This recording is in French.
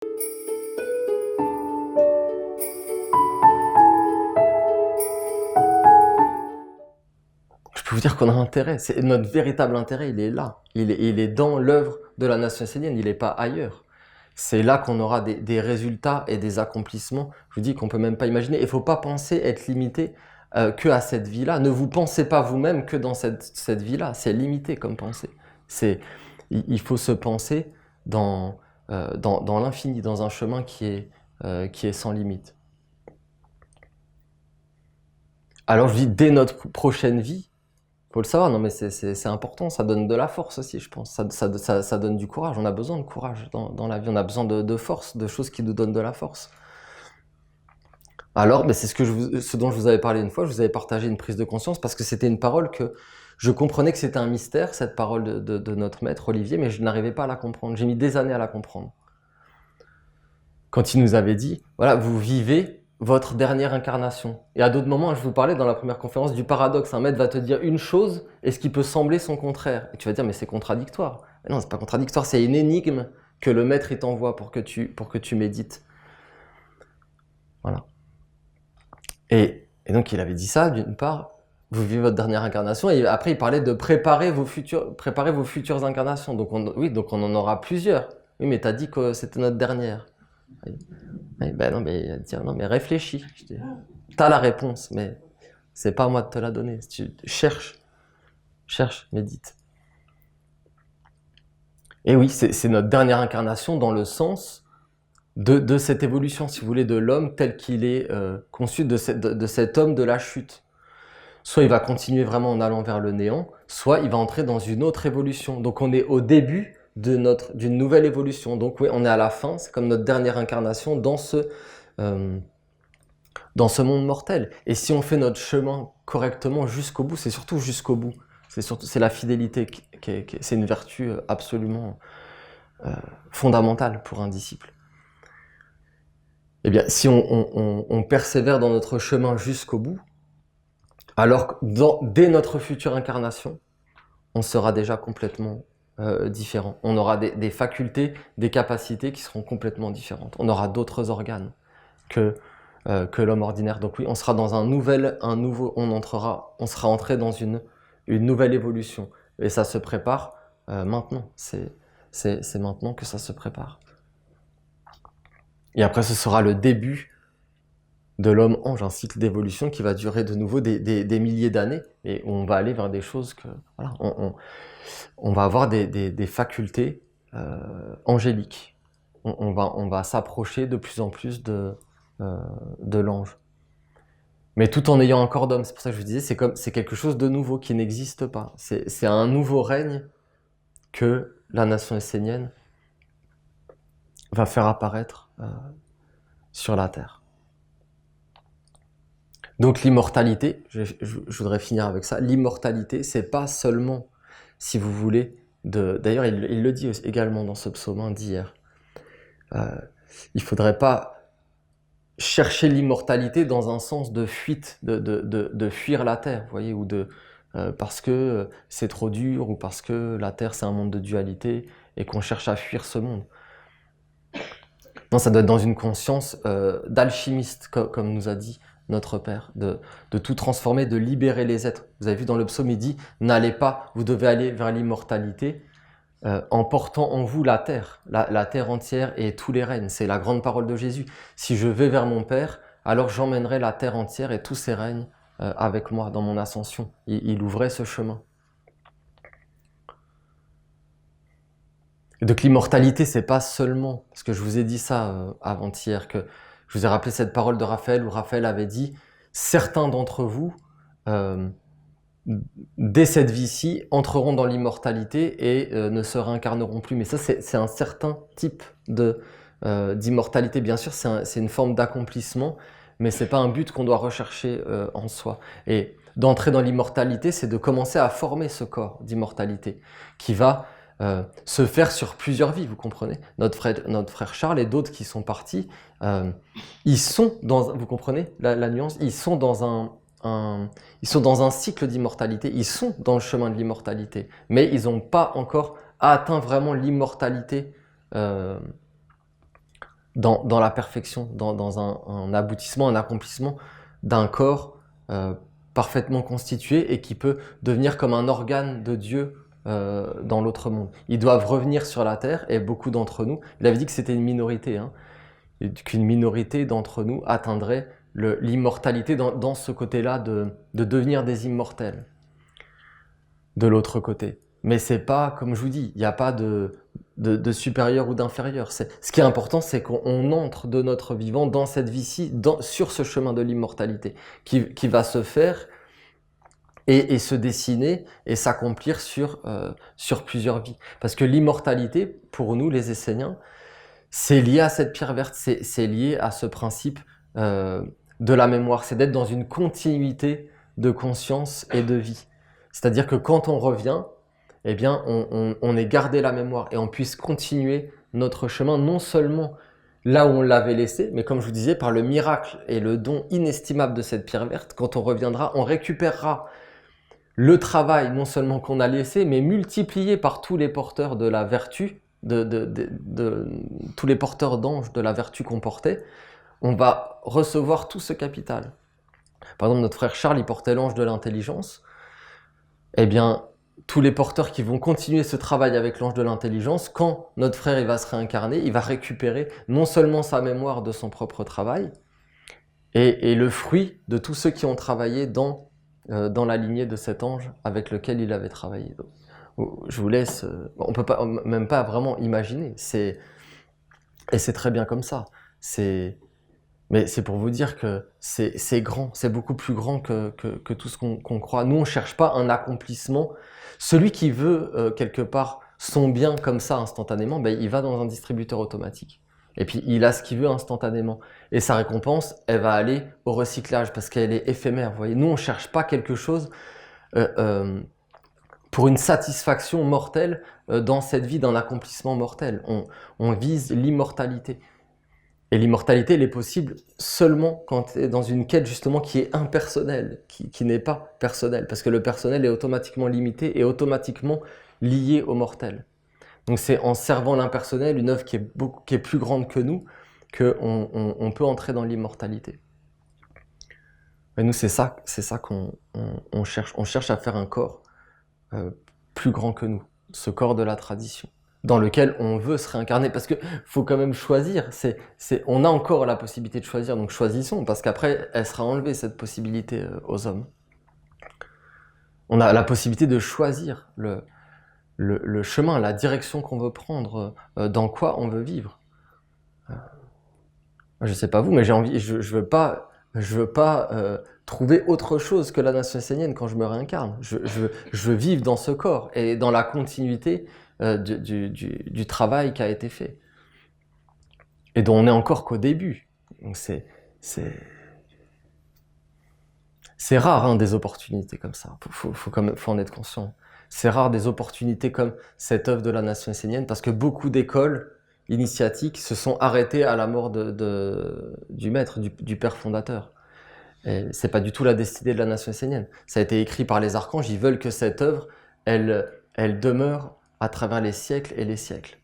Je peux vous dire qu'on a intérêt, notre véritable intérêt, il est là. Il est dans l'œuvre de la nation essénienne, il n'est pas ailleurs. C'est là qu'on aura des résultats et des accomplissements, je vous dis, qu'on ne peut même pas imaginer. Il ne faut pas penser être limité que à cette vie-là. Ne vous pensez pas vous-même que dans cette vie-là. C'est limité comme pensée. Il faut se penser dans l'infini, dans un chemin qui est sans limite. Alors je dis, dès notre prochaine vie, faut le savoir, non mais c'est important, ça donne de la force aussi, je pense. Ça donne du courage, on a besoin de courage dans la vie, on a besoin de force, de choses qui nous donnent de la force. Alors, c'est ce dont je vous avais parlé une fois, je vous avais partagé une prise de conscience, parce que c'était une parole que je comprenais que c'était un mystère, cette parole de notre maître Olivier, mais je n'arrivais pas à la comprendre, j'ai mis des années à la comprendre. Quand il nous avait dit, voilà, vous vivez votre dernière incarnation. Et à d'autres moments, je vous parlais dans la première conférence du paradoxe. Un maître va te dire une chose et ce qui peut sembler son contraire. Et tu vas dire, mais c'est contradictoire. Mais non, c'est pas contradictoire, c'est une énigme que le maître t'envoie pour que tu médites. Voilà. Et donc il avait dit ça, d'une part, vous vivez votre dernière incarnation, et après il parlait de préparer vos futures incarnations. Donc donc on en aura plusieurs. Oui, mais t'as dit que c'était notre dernière. Oui, non, mais réfléchis. T'as la réponse, mais c'est pas à moi de te la donner. Tu cherche, médite. Et oui, c'est notre dernière incarnation dans le sens de cette évolution, si vous voulez, de l'homme tel qu'il est conçu, de cet homme de la chute. Soit il va continuer vraiment en allant vers le néant, soit il va entrer dans une autre évolution. Donc on est au début d'une nouvelle évolution. Donc oui, on est à la fin, c'est comme notre dernière incarnation dans ce monde mortel. Et si on fait notre chemin correctement jusqu'au bout, c'est surtout jusqu'au bout. C'est la fidélité, c'est une vertu absolument fondamentale pour un disciple. Eh bien, si on persévère dans notre chemin jusqu'au bout, alors que dès notre future incarnation, on sera déjà complètement différent. On aura des facultés, des capacités qui seront complètement différentes. On aura d'autres organes que l'homme ordinaire. Donc oui, on sera dans on sera entré dans une nouvelle évolution. Et ça se prépare maintenant. C'est maintenant que ça se prépare. Et après, ce sera le début de l'homme-ange, un cycle d'évolution qui va durer de nouveau des milliers d'années, et on va aller vers des choses que... Voilà, on va avoir des facultés angéliques. On va s'approcher de plus en plus de l'ange. Mais tout en ayant un corps d'homme. C'est pour ça que je vous disais, c'est quelque chose de nouveau qui n'existe pas. C'est un nouveau règne que la nation essénienne va faire apparaître sur la terre. Donc l'immortalité, je voudrais finir avec ça, l'immortalité, c'est pas seulement, si vous voulez, d'ailleurs il le dit également dans ce psaume d'hier, il faudrait pas chercher l'immortalité dans un sens de fuite, de fuir la terre, vous voyez, ou parce que c'est trop dur, ou parce que la terre c'est un monde de dualité, et qu'on cherche à fuir ce monde. Non, ça doit être dans une conscience d'alchimiste, comme nous a dit notre Père, de tout transformer, de libérer les êtres. Vous avez vu dans le psaume, il dit, n'allez pas, vous devez aller vers l'immortalité, en portant en vous la terre entière et tous les règnes. C'est la grande parole de Jésus. Si je vais vers mon Père, alors j'emmènerai la terre entière et tous ses règnes avec moi dans mon ascension. Il ouvrait ce chemin. Donc l'immortalité, c'est pas seulement, parce que je vous ai dit ça avant-hier, que je vous ai rappelé cette parole de Raphaël, où Raphaël avait dit « Certains d'entre vous, dès cette vie-ci, entreront dans l'immortalité et ne se réincarneront plus. » Mais ça, c'est un certain type d'immortalité. Bien sûr, c'est une forme d'accomplissement, mais c'est pas un but qu'on doit rechercher en soi. Et d'entrer dans l'immortalité, c'est de commencer à former ce corps d'immortalité, qui va se faire sur plusieurs vies, vous comprenez. Notre frère Charles et d'autres qui sont partis, ils sont dans, vous comprenez la nuance, ils sont dans un cycle d'immortalité, ils sont dans le chemin de l'immortalité, mais ils n'ont pas encore atteint vraiment l'immortalité dans la perfection, dans un aboutissement, un accomplissement d'un corps parfaitement constitué et qui peut devenir comme un organe de Dieu dans l'autre monde. Ils doivent revenir sur la terre et beaucoup d'entre nous, il avait dit que c'était une minorité, hein, qu'une minorité d'entre nous atteindrait l'immortalité dans ce côté-là de devenir des immortels de l'autre côté. Mais c'est pas, comme je vous dis, il n'y a pas de supérieur ou d'inférieur. Ce qui est important, c'est qu'on entre de notre vivant dans cette vie-ci, sur ce chemin de l'immortalité, qui va se faire et se dessiner et s'accomplir sur plusieurs vies. Parce que l'immortalité, pour nous, les Esséniens, c'est lié à cette pierre verte, c'est lié à ce principe de la mémoire, c'est d'être dans une continuité de conscience et de vie. C'est-à-dire que quand on revient, eh bien, on ait gardé la mémoire et on puisse continuer notre chemin, non seulement là où on l'avait laissé, mais comme je vous disais, par le miracle et le don inestimable de cette pierre verte, quand on reviendra, on récupérera le travail non seulement qu'on a laissé, mais multiplié par tous les porteurs de la vertu, tous les porteurs d'anges de la vertu qu'on portait, on va recevoir tout ce capital. Par exemple, notre frère Charles, il portait l'ange de l'intelligence. Eh bien, tous les porteurs qui vont continuer ce travail avec l'ange de l'intelligence, quand notre frère il va se réincarner, il va récupérer non seulement sa mémoire de son propre travail, et le fruit de tous ceux qui ont travaillé dans la lignée de cet ange avec lequel il avait travaillé. Donc, je vous laisse, on peut pas, même pas vraiment imaginer, et c'est très bien comme ça. Mais c'est pour vous dire que c'est grand, c'est beaucoup plus grand que tout ce qu'on croit. Nous, on ne cherche pas un accomplissement. Celui qui veut, quelque part, son bien comme ça, instantanément, ben, il va dans un distributeur automatique. Et puis, il a ce qu'il veut instantanément. Et sa récompense, elle va aller au recyclage parce qu'elle est éphémère. Vous voyez, nous, on ne cherche pas quelque chose pour une satisfaction mortelle dans cette vie d'un accomplissement mortel. On vise l'immortalité. Et l'immortalité, elle est possible seulement quand tu es dans une quête justement qui est impersonnelle, qui n'est pas personnelle, parce que le personnel est automatiquement limité et automatiquement lié au mortel. Donc c'est en servant l'impersonnel, une œuvre qui est plus grande que nous, qu'on peut entrer dans l'immortalité. Et nous, c'est ça qu'on cherche. On cherche à faire un corps plus grand que nous, ce corps de la tradition, dans lequel on veut se réincarner, parce que faut quand même choisir, on a encore la possibilité de choisir, donc choisissons, parce qu'après, elle sera enlevée, cette possibilité aux hommes. On a la possibilité de choisir le chemin, la direction qu'on veut prendre, dans quoi on veut vivre. Je sais pas vous, mais j'ai envie, je veux pas trouver autre chose que la nation essénienne quand je me réincarne. Je veux vivre dans ce corps et dans la continuité du travail qui a été fait et dont on n'est encore qu'au début. Donc c'est rare hein, des opportunités comme ça. Faut en être conscient. C'est rare des opportunités comme cette œuvre de la nation essénienne parce que beaucoup d'écoles initiatiques se sont arrêtées à la mort du maître, du père fondateur. Et c'est pas du tout la destinée de la nation essénienne. Ça a été écrit par les archanges. Ils veulent que cette œuvre, elle demeure à travers les siècles et les siècles.